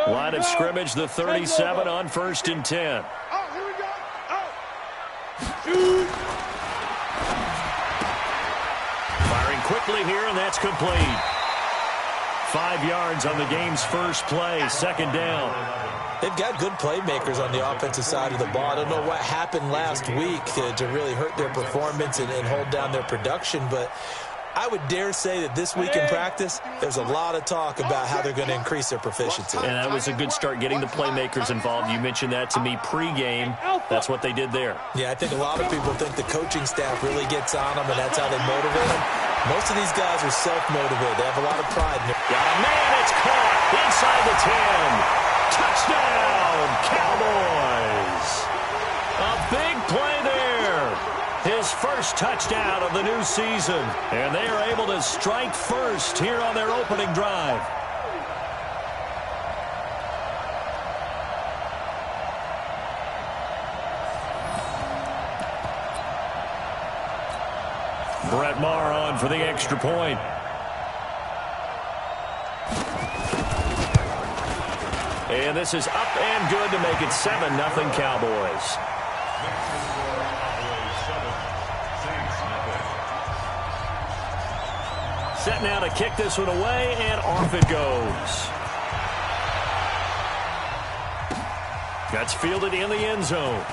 Line of scrimmage, the 37 on 1st and 10. Firing quickly here, and that's complete. 5 yards on the game's first play, 2nd down. They've got good playmakers on the offensive side of the ball. I don't know what happened last week to really hurt their performance and hold down their production, but I would dare say that this week in practice, there's a lot of talk about how they're going to increase their proficiency. And that was a good start, getting the playmakers involved. You mentioned that to me pregame. That's what they did there. Yeah, I think a lot of people think the coaching staff really gets on them, and that's how they motivate them. Most of these guys are self-motivated. They have a lot of pride in it. Got a man, it's caught inside the 10. Touchdown, Cowboys. A big play there. His first touchdown of the new season. And they are able to strike first here on their opening drive. Brett Maher on for the extra point. And this is up and good to make it 7-0 Cowboys. Set now to kick this one away, and off it goes. That's fielded in the end zone.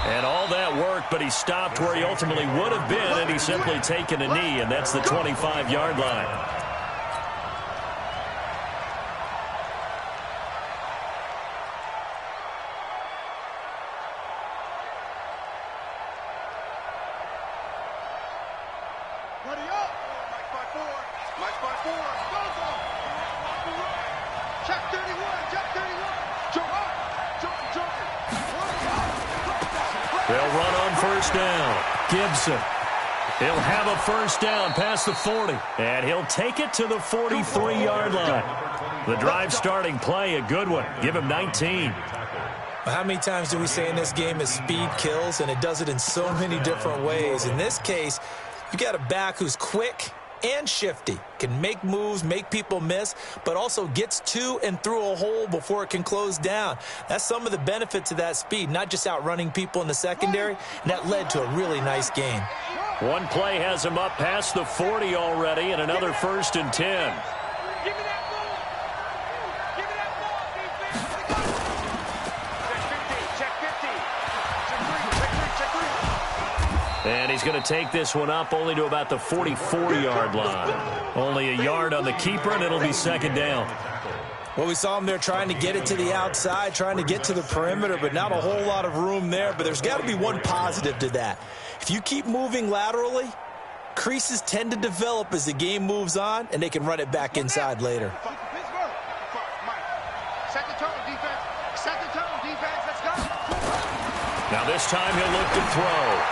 And all that work, but he stopped where he ultimately would have been, and he's simply taken a knee, and that's the 25-yard line. They'll run on first down. Gibson. He'll have a first down past the 40. And he'll take it to the 43-yard line. The drive starting play, a good one. Give him 19. How many times do we say in this game that speed kills, and it does it in so many different ways? In this case, you got a back who's quick and shifty, can make moves, make people miss, but also gets to and through a hole before it can close down. That's some of the benefits of that speed, not just outrunning people in the secondary, and that led to a really nice game. One play has him up past the 40 already, and another 1st and 10. And he's going to take this one up only to about the 44-yard line. Only a yard on the keeper, and it'll be 2nd down. Well, we saw him there trying to get it to the outside, trying to get to the perimeter, but not a whole lot of room there. But there's got to be one positive to that. If you keep moving laterally, creases tend to develop as the game moves on, and they can run it back inside later. Now this time he'll look to throw.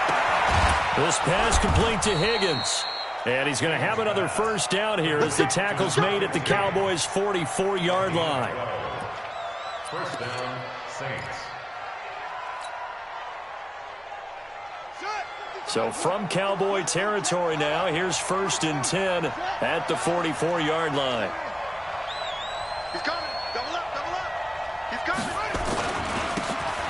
This pass complete to Higgins. And he's going to have another first down here as the tackle's made at the Cowboys' 44-yard line. First down, Saints. So from Cowboy territory now, here's 1st and 10 at the 44-yard line. He's coming. Double up, double up. He's coming.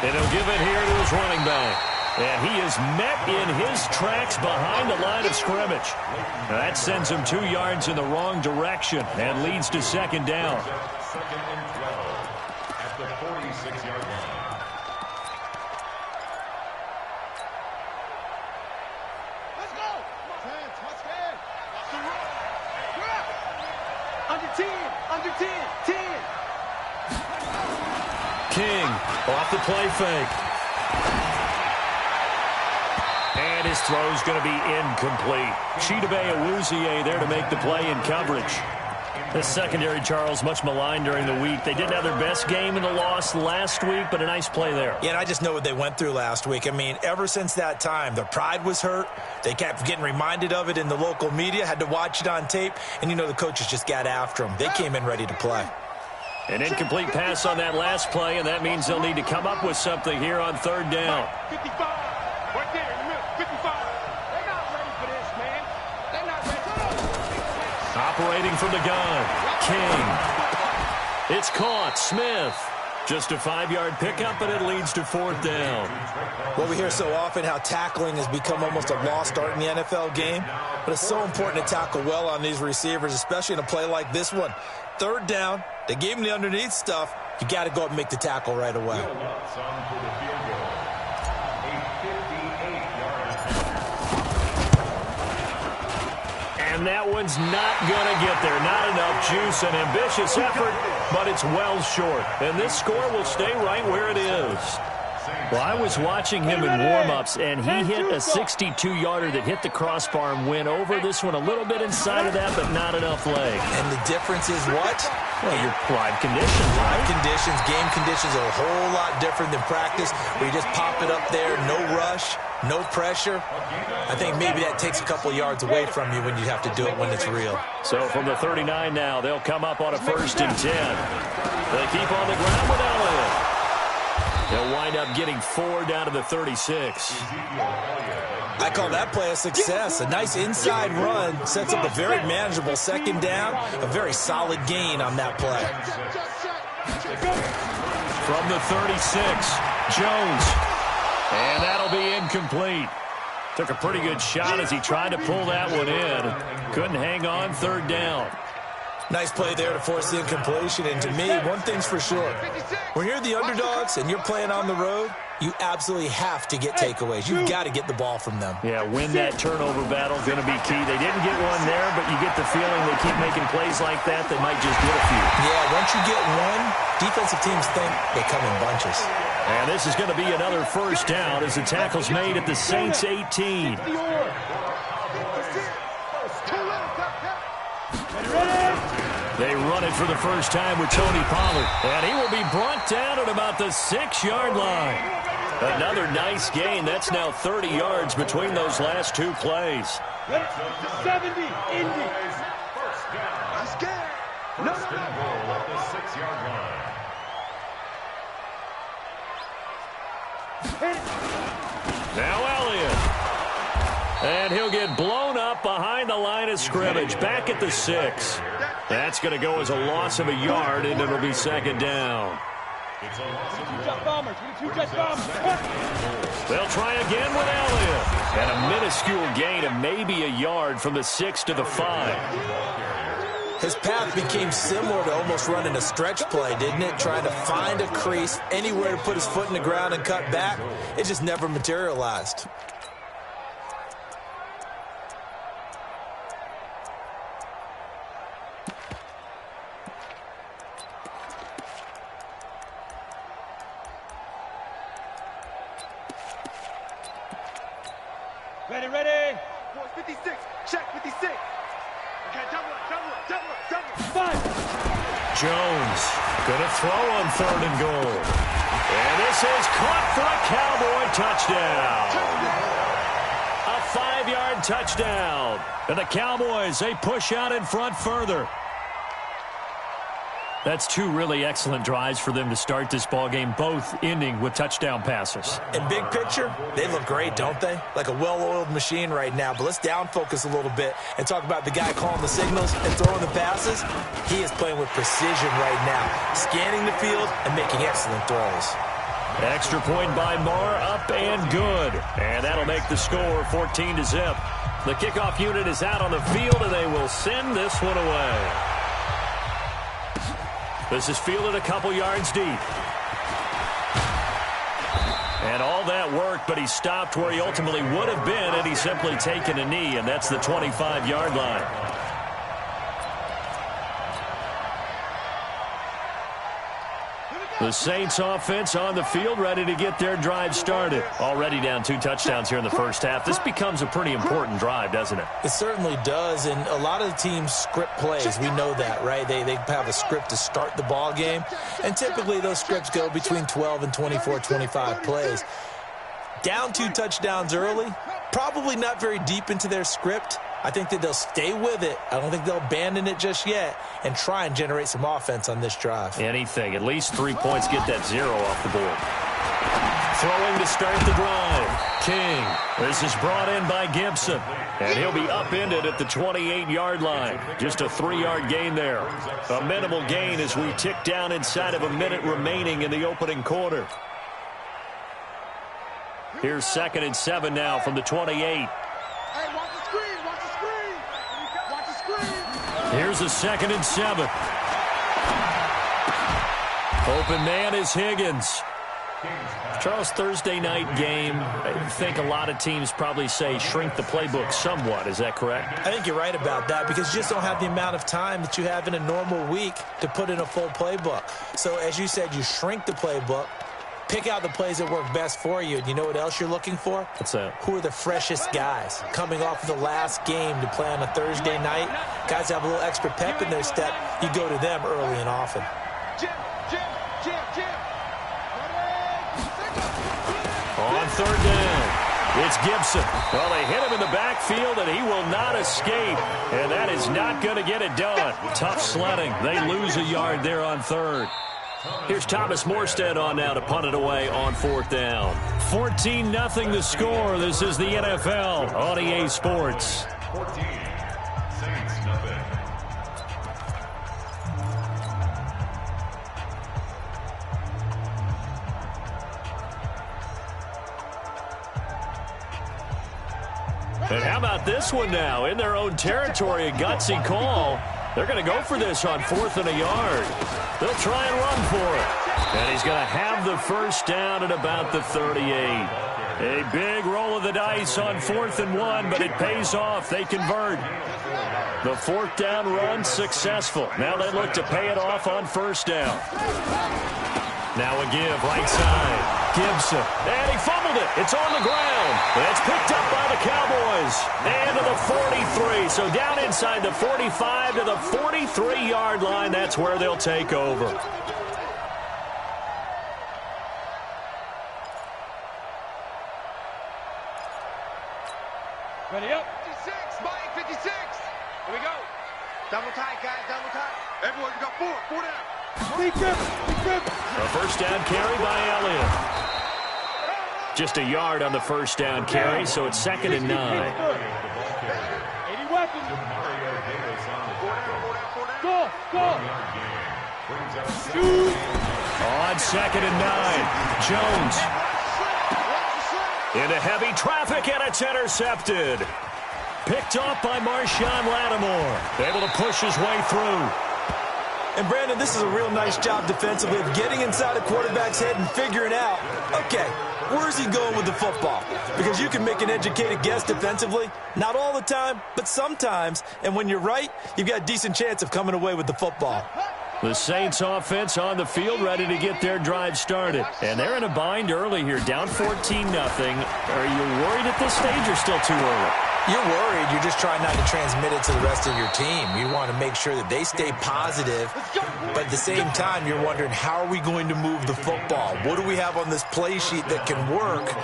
And he'll give it here to his running back. And he is met in his tracks behind the line of scrimmage. Now that sends him 2 yards in the wrong direction and leads to 2nd down. 2nd and 12 at the 46-yard line. Let's go. Let's get. Under 10. Under 10. 10. King off the play fake. And his throw's going to be incomplete. Chidobe Awuzie there to make the play in coverage. This secondary, Charles, much maligned during the week. They didn't have their best game in the loss last week, but a nice play there. Yeah, and I just know what they went through last week. I mean, ever since that time, their pride was hurt. They kept getting reminded of it in the local media, had to watch it on tape, and, you know, the coaches just got after them. They came in ready to play. An incomplete pass on that last play, and that means they'll need to come up with something here on 3rd down. 55. Right there in the middle. 55. They're not ready for this, man. They're not ready. Operating from the gun, King. It's caught, Smith. Just a 5-yard pickup, and it leads to 4th down. Well, we hear so often how tackling has become almost a lost art in the NFL game, but it's so important to tackle well on these receivers, especially in a play like this one. 3rd down, they gave him the underneath stuff. You got to go up and make the tackle right away. And that one's not going to get there. Not enough juice. An ambitious effort, but it's well short. And this score will stay right where it is. Well, I was watching him in warm-ups, and he hit a 62-yarder that hit the crossbar and went over. This one a little bit inside of that, but not enough leg. And the difference is what? Well, your live conditions, right? Live conditions, game conditions are a whole lot different than practice, where you just pop it up there, no rush, no pressure. I think maybe that takes a couple yards away from you when you have to do it when it's real. So from the 39 now, they'll come up on a 1st and 10. They keep on the ground with Elliott. They'll wind up getting 4 down to the 36. I call that play a success. A nice inside run sets up a very manageable 2nd down, a very solid gain on that play. From the 36, Jones. And that'll be incomplete. Took a pretty good shot as he tried to pull that one in. Couldn't hang on, 3rd down. Nice play there to force the incompletion. And to me, one thing's for sure. When you're the underdogs and you're playing on the road, you absolutely have to get takeaways. You've got to get the ball from them. Yeah, win that turnover battle is going to be key. They didn't get one there, but you get the feeling they keep making plays like that, they might just get a few. Yeah, once you get one, defensive teams think they come in bunches. And this is going to be another 1st down as the tackle's made at the Saints 18. They run it for the first time with Tony Pollard. And he will be brought down at about the 6-yard line. Another nice gain. That's now 30 yards between those last 2 plays. 70, Indy. I'm scared. No. At the 6-yard line. Now Elliott. And he'll get blown up behind the line of scrimmage. Back at the 6. That's going to go as a loss of a yard, and it'll be 2nd down. They'll try again with Elliott. And a minuscule gain of maybe a yard from the 6 to the 5. His path became similar to almost running a stretch play, didn't it? Trying to find a crease, anywhere to put his foot in the ground and cut back. It just never materialized. Ready. 56. Check 56. Okay, double up. Jones going to throw on 3rd and goal. And this is caught for a Cowboy touchdown. A 5-yard touchdown. And the Cowboys, they push out in front further. That's 2 really excellent drives for them to start this ballgame, both ending with touchdown passes. In big picture, they look great, don't they? Like a well-oiled machine right now. But let's down focus a little bit and talk about the guy calling the signals and throwing the passes. He is playing with precision right now, scanning the field and making excellent throws. Extra point by Marr, up and good. And that'll make the score 14-0. The kickoff unit is out on the field, and they will send this one away. This is fielded a couple yards deep. And all that worked, but he stopped where he ultimately would have been had he simply taken a knee, and that's the 25-yard line. The Saints offense on the field, ready to get their drive started. Already down 2 touchdowns here in the first half. This becomes a pretty important drive, doesn't it? It certainly does, and a lot of the teams script plays. We know that, right? They have a script to start the ball game, and typically those scripts go between 12 and 24, 25 plays. Down 2 touchdowns early, probably not very deep into their script. I think that they'll stay with it. I don't think they'll abandon it just yet and try and generate some offense on this drive. Anything. At least 3 points, get that 0 off the board. Throwing to start the drive. King. This is brought in by Gibson. And he'll be upended at the 28-yard line. Just a 3-yard gain there. A minimal gain as we tick down inside of a minute remaining in the opening quarter. Here's 2nd and 7 now from the 28. Hey, watch the screen, watch the screen. Watch the screen. Here's a 2nd and 7. Open man is Higgins. Charles, Thursday night game, I think a lot of teams probably say shrink the playbook somewhat. Is that correct? I think you're right about that because you just don't have the amount of time that you have in a normal week to put in a full playbook. So as you said, you shrink the playbook, pick out the plays that work best for you. And you know what else you're looking for? What's that? Who are the freshest guys coming off of the last game to play on a Thursday night? Guys have a little extra pep in their step. You go to them early and often. Jim. On 3rd down, it's Gibson. Well, they hit him in the backfield, and he will not escape. And that is not going to get it done. Tough sledding. They lose a yard there on 3rd. Here's Thomas Morstead on now to punt it away on 4th down. 14-0 the score. This is the NFL on EA Sports. 14, Saints nothing. And how about this one now? In their own territory, a gutsy call. They're going to go for this on 4th and a yard. They'll try and run for it. And he's going to have the first down at about the 38. A big roll of the dice on 4th and 1, but it pays off. They convert. The 4th down run successful. Now they look to pay it off on 1st down. Now a give right side. Gibson. And he fumbled it. It's on the ground. It's picked up by the Cowboys. And to the 43. So down inside the 45 to the 43-yard line. That's where they'll take over. Ready up. 56, Mike, 56. Here we go. Double tight, guys, double tight. Everyone, you got 4 down. A first down carry by Elliott. Just a yard on the first down carry, so it's 2nd and 9. 80 weapons. Go. On 2nd and 9, Jones. Into heavy traffic, and it's intercepted. Picked off by Marshawn Lattimore. Able to push his way through. And, Brandon, this is a real nice job defensively of getting inside a quarterback's head and figuring out, okay, where's he going with the football? Because you can make an educated guess defensively. Not all the time, but sometimes. And when you're right, you've got a decent chance of coming away with the football. The Saints offense on the field ready to get their drive started. And they're in a bind early here, down 14-0. Are you worried at this stage or still too early? You're worried. You're just trying not to transmit it to the rest of your team. You want to make sure that they stay positive. But at the same time, you're wondering, how are we going to move the football? What do we have on this play sheet that can work?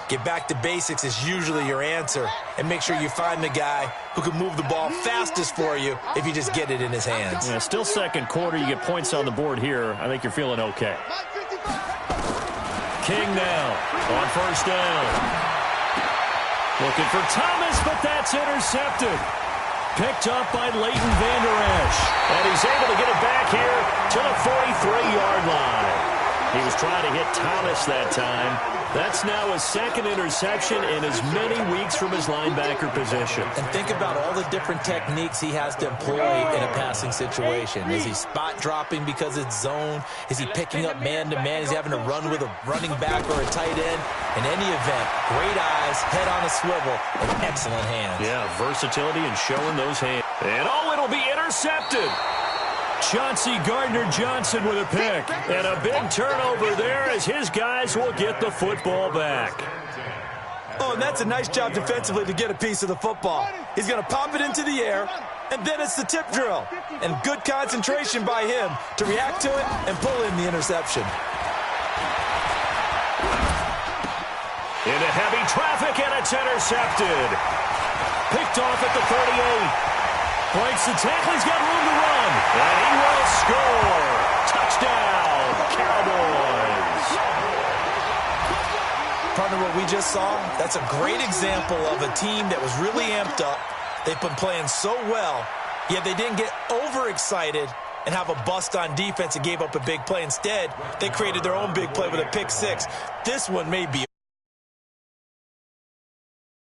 Get back to basics is usually your answer. And make sure you find the guy who can move the ball fastest for you if you just get it in his hands. Yeah, still 2nd quarter. You get points on the board here. I think you're feeling okay. King now on 1st down. Looking for Thomas, but that's intercepted. Picked up by Leighton Vander Esch. And he's able to get it back here to the 43-yard line. He was trying to hit Thomas that time. That's now his 2nd interception in as many weeks from his linebacker position. And think about all the different techniques he has to employ in a passing situation. Is he spot dropping because it's zone? Is he picking up man-to-man? Is he having to run with a running back or a tight end? In any event, great eyes, head on a swivel, and excellent hands. Yeah, versatility and showing those hands. And it'll be intercepted. Chauncey Gardner-Johnson with a pick. And a big turnover there as his guys will get the football back. Oh, and that's a nice job defensively to get a piece of the football. He's going to pop it into the air, and then it's the tip drill. And good concentration by him to react to it and pull in the interception. Into heavy traffic, and it's intercepted. Picked off at the 38. Breaks the tackle, he's got room to run. And he will score. Touchdown, Cowboys. partner, what we just saw, that's a great example of a team that was really amped up. They've been playing so well, yet they didn't get overexcited and have a bust on defense and gave up a big play. Instead, they created their own big play with a pick six. This one may be